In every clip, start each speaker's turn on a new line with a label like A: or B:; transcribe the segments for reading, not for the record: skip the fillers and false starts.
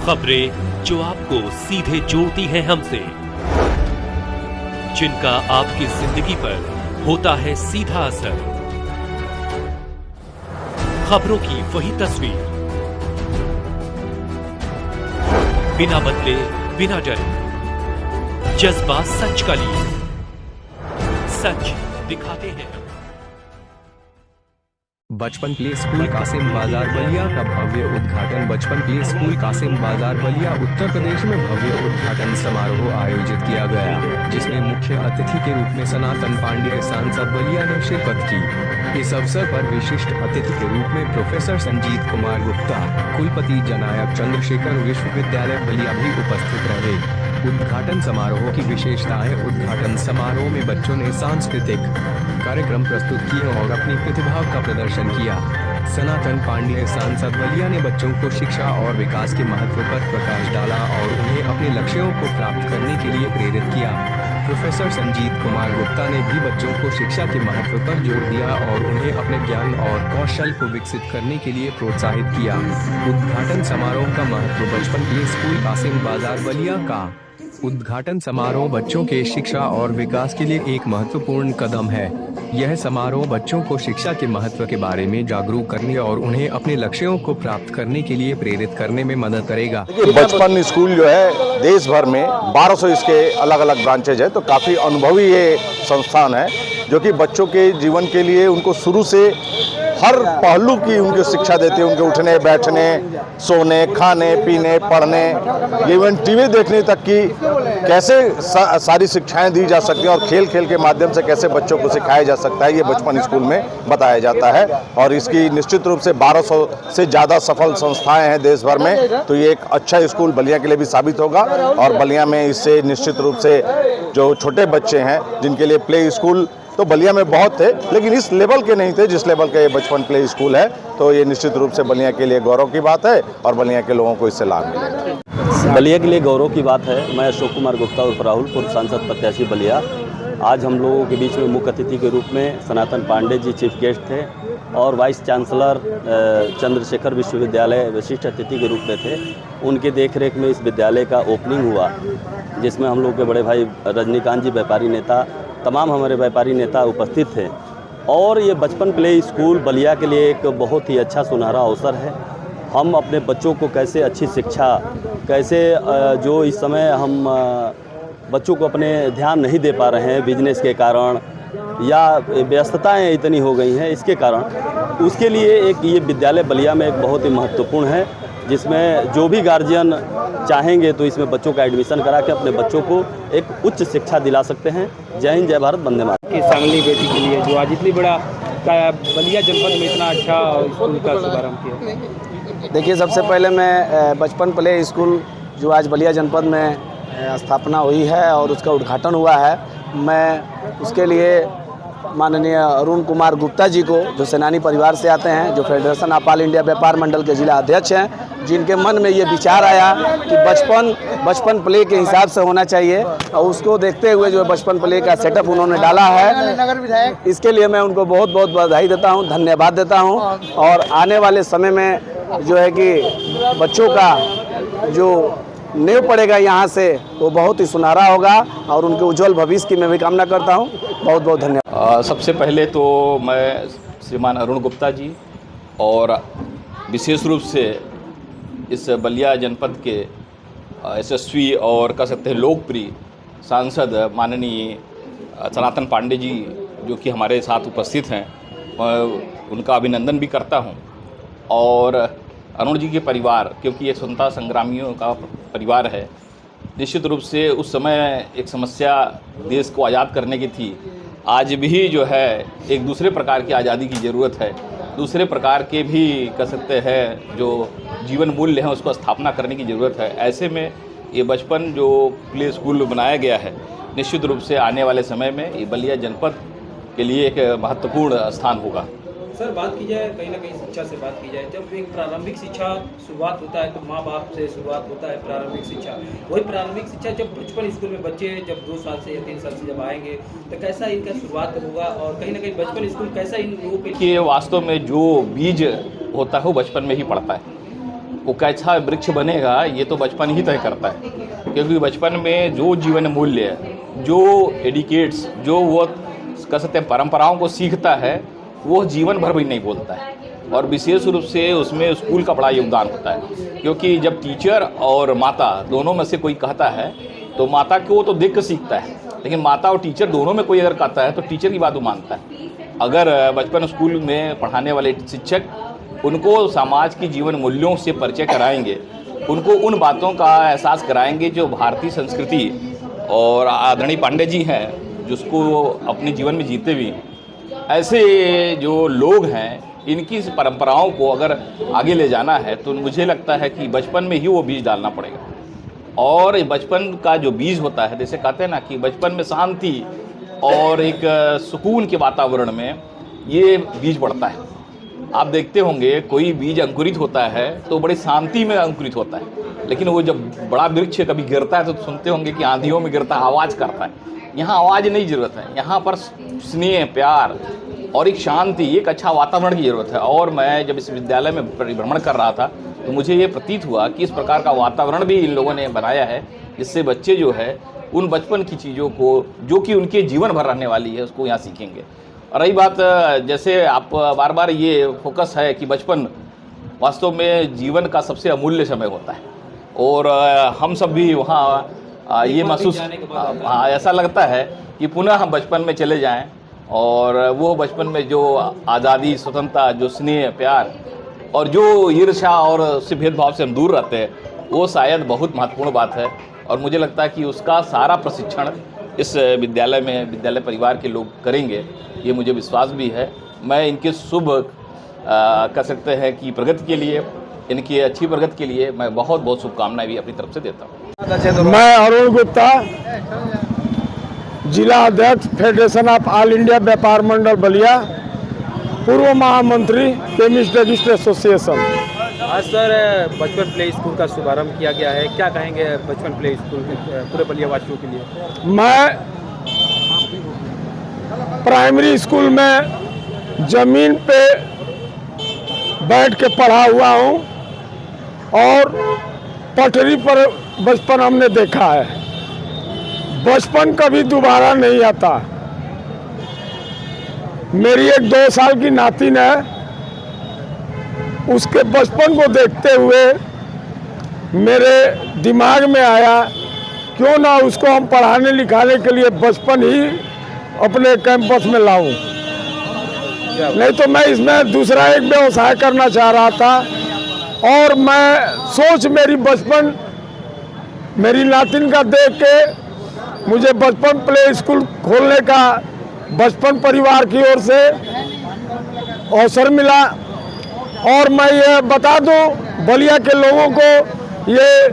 A: खबरें जो आपको सीधे जोड़ती हैं हमसे, जिनका आपकी जिंदगी पर होता है सीधा असर। खबरों की वही तस्वीर, बिना बदले बिना डरे, जज्बा सच का लिए, सच दिखाते हैं।
B: बचपन प्ले स्कूल कासिम बाजार बलिया का भव्य उद्घाटन। बचपन प्ले स्कूल कासिम बाजार बलिया उत्तर प्रदेश में भव्य उद्घाटन समारोह आयोजित किया गया, जिसमें मुख्य अतिथि के रूप में सनातन पांडेय सांसद बलिया ने शिरकत की। इस अवसर पर विशिष्ट अतिथि के रूप में प्रोफेसर संजीत कुमार गुप्ता, कुलपति जनायक चंद्रशेखर विश्वविद्यालय बलिया भी उपस्थित रहे। उद्घाटन समारोह की विशेषताएं। उद्घाटन समारोह में बच्चों ने सांस्कृतिक कार्यक्रम प्रस्तुत किए और अपनी प्रतिभा का प्रदर्शन किया। सनातन पांडेय सांसद बलिया ने बच्चों को शिक्षा और विकास के महत्व पर प्रकाश डाला और उन्हें अपने लक्ष्यों को प्राप्त करने के लिए प्रेरित किया। प्रोफेसर संजीत कुमार गुप्ता ने भी बच्चों को शिक्षा के महत्व पर जोर दिया और उन्हें अपने ज्ञान और कौशल को विकसित करने के लिए प्रोत्साहित किया। उद्घाटन समारोह का महत्व। बचपन प्ले स्कूल कासिम बाजार बलिया का उद्घाटन समारोह बच्चों के शिक्षा और विकास के लिए एक महत्वपूर्ण कदम है। यह समारोह बच्चों को शिक्षा के महत्व के बारे में जागरूक करने और उन्हें अपने लक्ष्यों को प्राप्त करने के लिए प्रेरित करने में मदद करेगा।
C: बचपन स्कूल जो है देश भर में 1200 इसके अलग अलग ब्रांचेज है, तो काफ़ी अनुभवी ये संस्थान है जो कि बच्चों के जीवन के लिए उनको शुरू से हर पहलू की उनको शिक्षा देती है। उनके उठने बैठने, सोने, खाने पीने, पढ़ने, इवन टीवी देखने तक की कैसे सारी शिक्षाएं दी जा सकती हैं और खेल खेल के माध्यम से कैसे बच्चों को सिखाया जा सकता है, ये बचपन स्कूल में बताया जाता है। और इसकी निश्चित रूप से 1200 से ज़्यादा सफल संस्थाएं हैं देश भर में, तो ये एक अच्छा स्कूल बलिया के लिए भी साबित होगा। और बलिया में इससे निश्चित रूप से जो छोटे बच्चे हैं जिनके लिए प्ले स्कूल तो बलिया में बहुत थे, लेकिन इस लेवल के नहीं थे जिस लेवल का ये बचपन प्ले स्कूल है, तो ये निश्चित रूप से बलिया के लिए गौरव की बात है और बलिया के लोगों को इससे लाभ मिलेगा।
D: बलिया के लिए गौरव की बात है। मैं अशोक कुमार गुप्ता और राहुल पूर्व सांसद प्रत्याशी बलिया। आज हम लोगों के बीच में मुख्य अतिथि के रूप में सनातन पांडे जी चीफ गेस्ट थे और वाइस चांसलर चंद्रशेखर विश्वविद्यालय विशिष्ट अतिथि के रूप में थे। उनके देखरेख में इस विद्यालय का ओपनिंग हुआ, जिसमें हम लोग के बड़े भाई रजनीकांत जी व्यापारी नेता, तमाम हमारे व्यापारी नेता उपस्थित थे। और ये बचपन प्ले स्कूल बलिया के लिए एक बहुत ही अच्छा सुनहरा अवसर है। हम अपने बच्चों को कैसे अच्छी शिक्षा, कैसे जो इस समय हम बच्चों को अपने ध्यान नहीं दे पा रहे हैं बिजनेस के कारण या व्यस्तताएं इतनी हो गई हैं इसके कारण, उसके लिए एक ये विद्यालय बलिया में एक बहुत ही महत्वपूर्ण है, जिसमें जो भी गार्जियन चाहेंगे तो इसमें बच्चों का एडमिशन करा के अपने बच्चों को एक उच्च शिक्षा दिला सकते हैं। जय हिंद, जय भारत, वंदे मातरम।
E: की सांगली बेटी के लिए जो आज इतनी बड़ा बलिया जनपद में इतना अच्छा स्कूल का शुभारंभ किया।
F: देखिए, सबसे पहले मैं बचपन प्ले स्कूल जो आज बलिया जनपद में स्थापना हुई है और उसका उद्घाटन हुआ है, मैं उसके लिए माननीय अरुण कुमार गुप्ता जी को, जो सेनानी परिवार से आते हैं, जो फेडरेशन ऑफ ऑल इंडिया व्यापार मंडल के जिला अध्यक्ष हैं, जिनके मन में ये विचार आया कि बचपन प्ले के हिसाब से होना चाहिए और उसको देखते हुए जो बचपन प्ले का सेटअप उन्होंने डाला है, इसके लिए मैं उनको बहुत बहुत बधाई देता हूँ, धन्यवाद देता हूँ। और आने वाले समय में जो है कि बच्चों का जो नींव पड़ेगा यहाँ से वो बहुत ही सुनहरा होगा और उनके उज्जवल भविष्य की मैं भी कामना करता हूँ। बहुत बहुत धन्यवाद।
G: सबसे पहले तो मैं श्रीमान अरुण गुप्ता जी और विशेष रूप से इस बलिया जनपद के यशस्वी और कह सकते हैं लोकप्रिय सांसद माननीय सनातन पांडे जी जो कि हमारे साथ उपस्थित हैं, उनका अभिनंदन भी करता हूं। और अरुण जी के परिवार, क्योंकि ये स्वतंत्रता संग्रामियों का परिवार है, निश्चित रूप से उस समय एक समस्या देश को आज़ाद करने की थी। आज भी जो है एक दूसरे प्रकार की आज़ादी की ज़रूरत है, दूसरे प्रकार के भी कह सकते हैं जो जीवन मूल्य हैं उसको स्थापना करने की ज़रूरत है। ऐसे में ये बचपन जो प्ले स्कूल बनाया गया है, निश्चित रूप से आने वाले समय में ये बलिया जनपद के लिए एक महत्वपूर्ण स्थान होगा।
E: सर, बात की जाए कहीं ना कहीं शिक्षा से बात की जाए, जब एक प्रारंभिक शिक्षा शुरुआत होता है तो माँ बाप से शुरुआत होता है प्रारंभिक शिक्षा। वही प्रारंभिक शिक्षा जब बचपन स्कूल में बच्चे जब 2 साल से या 3 साल से जब आएंगे तो कैसा इनका शुरुआत होगा और कहीं ना कहीं बचपन स्कूल कैसा इन लोगों के
G: लिए वास्तव में जो बीज होता है वो बचपन में ही पड़ता है। वो कैसा वृक्ष बनेगा ये तो बचपन ही तय करता है, क्योंकि बचपन में जो जीवन मूल्य है, जो एडिकेट्स, जो वो कह सकते हैं परंपराओं को सीखता है, वो जीवन भर भी नहीं बोलता है। और विशेष रूप से उसमें स्कूल का बड़ा योगदान होता है, क्योंकि जब टीचर और माता दोनों में से कोई कहता है तो माता को तो देख कर सीखता है, लेकिन माता और टीचर दोनों में कोई अगर कहता है तो टीचर की बात वो मानता है। अगर बचपन स्कूल में पढ़ाने वाले शिक्षक उनको समाज की जीवन मूल्यों से परिचय कराएंगे, उनको उन बातों का एहसास कराएंगे जो भारतीय संस्कृति और आदरणीय पांडे जी हैं जिसको अपने जीवन में जीते भी, ऐसे जो लोग हैं इनकी इस परंपराओं को अगर आगे ले जाना है तो मुझे लगता है कि बचपन में ही वो बीज डालना पड़ेगा। और बचपन का जो बीज होता है, जैसे कहते हैं ना कि बचपन में शांति और एक सुकून के वातावरण में ये बीज बढ़ता है। आप देखते होंगे कोई बीज अंकुरित होता है तो बड़ी शांति में अंकुरित होता है, लेकिन वो जब बड़ा वृक्ष कभी गिरता है तो सुनते होंगे कि आंधियों में गिरता है, आवाज़ करता है। यहाँ आवाज़ नहीं ज़रूरत है, यहाँ पर स्नेह, प्यार और एक शांति, एक अच्छा वातावरण की ज़रूरत है। और मैं जब इस विद्यालय में परिभ्रमण कर रहा था तो मुझे ये प्रतीत हुआ कि इस प्रकार का वातावरण भी इन लोगों ने बनाया है, जिससे बच्चे जो है उन बचपन की चीज़ों को जो कि उनके जीवन भर रहने वाली है उसको यहाँ सीखेंगे। और रही बात, जैसे आप बार बार ये फोकस है कि बचपन वास्तव में जीवन का सबसे अमूल्य समय होता है, और हम सब भी वहाँ ये महसूस, हाँ, ऐसा लगता है कि पुनः हम बचपन में चले जाएं और वो बचपन में जो आज़ादी, स्वतंत्रता, जो स्नेह, प्यार और जो ईर्ष्या और उससे भेदभाव से हम दूर रहते हैं, वो शायद बहुत महत्वपूर्ण बात है। और मुझे लगता है कि उसका सारा प्रशिक्षण इस विद्यालय में, विद्यालय परिवार के लोग करेंगे, ये मुझे विश्वास भी है। मैं इनके शुभ कह सकते हैं कि प्रगति के लिए, इनकी अच्छी प्रगति के लिए मैं बहुत बहुत शुभकामनाएं भी अपनी तरफ से देता हूँ।
H: मैं अरुण गुप्ता, जिला अध्यक्ष फेडरेशन ऑफ ऑल इंडिया व्यापार मंडल बलिया, पूर्व महामंत्री केमिस्ट रजिस्ट एसोसिएशन।
E: आज सर बचपन प्ले स्कूल का शुभारंभ किया गया है, क्या कहेंगे बचपन प्ले स्कूल के पूरे बलिया वासियों के लिए?
H: मैं प्राइमरी स्कूल में ज़मीन पे बैठ के पढ़ा हुआ हूँ और पटरी पर बचपन हमने देखा है। बचपन कभी दोबारा नहीं आता। मेरी एक 2 साल की नातिन है, उसके बचपन को देखते हुए मेरे दिमाग में आया क्यों ना उसको हम पढ़ाने लिखाने के लिए बचपन ही अपने कैंपस में लाऊं। नहीं तो मैं इसमें दूसरा एक व्यवसाय करना चाह रहा था, और मैं सोच मेरी बचपन मेरी नातिन का देख के मुझे बचपन प्ले स्कूल खोलने का बचपन परिवार की ओर से अवसर मिला। और मैं ये बता दूं बलिया के लोगों को, ये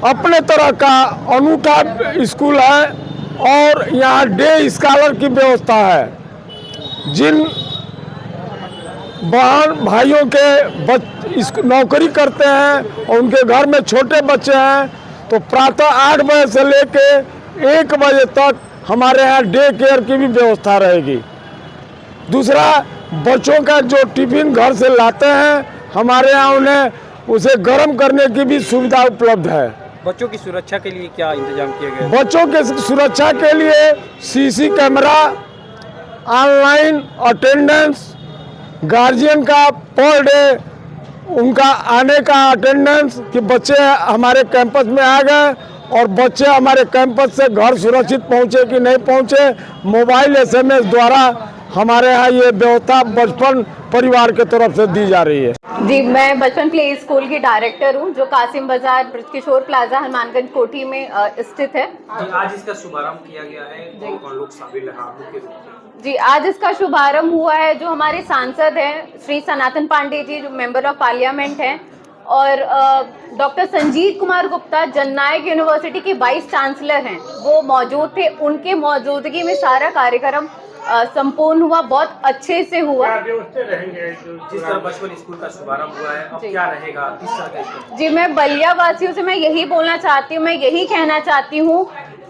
H: अपने तरह का अनूठा स्कूल है और यहाँ डे स्कॉलर की व्यवस्था है। जिन बहन भाइयों के नौकरी करते हैं और उनके घर में छोटे बच्चे हैं, तो प्रातः 8 बजे से लेके 1 बजे तक हमारे यहाँ डे केयर की भी व्यवस्था रहेगी। दूसरा, बच्चों का जो टिफिन घर से लाते हैं, हमारे यहाँ उन्हें उसे गर्म करने की भी सुविधा उपलब्ध है।
E: बच्चों की सुरक्षा के लिए क्या इंतजाम किए गए?
H: बच्चों के सुरक्षा के लिए CC camera, online attendance, guardian का पर डे उनका आने का अटेंडेंस कि बच्चे हमारे कैंपस में आ गए और बच्चे हमारे कैंपस से घर सुरक्षित पहुँचे कि नहीं पहुँचे, मोबाइल SMS द्वारा हमारे यहाँ ये व्यवस्था बचपन परिवार के तरफ से दी जा रही है।
I: जी, मैं बचपन प्ले स्कूल की डायरेक्टर हूँ, जो कासिम बाजार ब्रजकिशोर प्लाजा हनुमानगंज कोठी में स्थित है।
E: जी, आज इसका शुभारंभ किया गया है, कौन लोग शामिल हैं?
I: जी, आज इसका शुभारंभ हुआ है, जो हमारे सांसद हैं श्री सनातन पांडे जी, जो मेंबर ऑफ पार्लियामेंट हैं, और डॉक्टर संजीत कुमार गुप्ता जननायक यूनिवर्सिटी के वाइस चांसलर हैं, वो मौजूद थे। उनके मौजूदगी में सारा कार्यक्रम संपूर्ण हुआ, बहुत अच्छे से हुआ।
E: जिस तरह बचपन स्कूल का शुभारंभ हुआ है, अब क्या रहेगा? किस तरह का?
I: जी, मैं बलिया वासियों से मैं यही बोलना चाहती हूँ, मैं यही कहना चाहती हूँ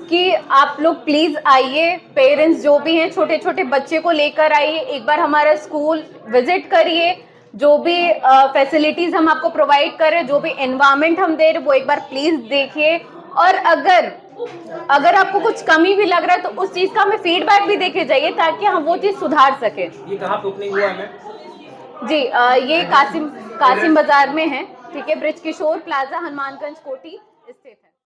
I: कि आप लोग प्लीज़ आइए, पेरेंट्स जो भी हैं छोटे छोटे बच्चे को लेकर आइए, एक बार हमारा स्कूल विजिट करिए। जो भी फैसिलिटीज हम आपको प्रोवाइड कर रहे हैं, जो भी एनवायरनमेंट हम दे रहे हैं, वो एक बार प्लीज देखिए। और अगर आपको कुछ कमी भी लग रहा है तो उस चीज का हमें फीडबैक भी देके जाइए ताकि हम वो चीज सुधार सके।
E: ये कहाँ पे ओपनिंग हुआ है?
I: जी ये कासिम बाजार में है, ठीक है, ब्रिज किशोर प्लाजा, हनुमानगंज कोटी स्थित है।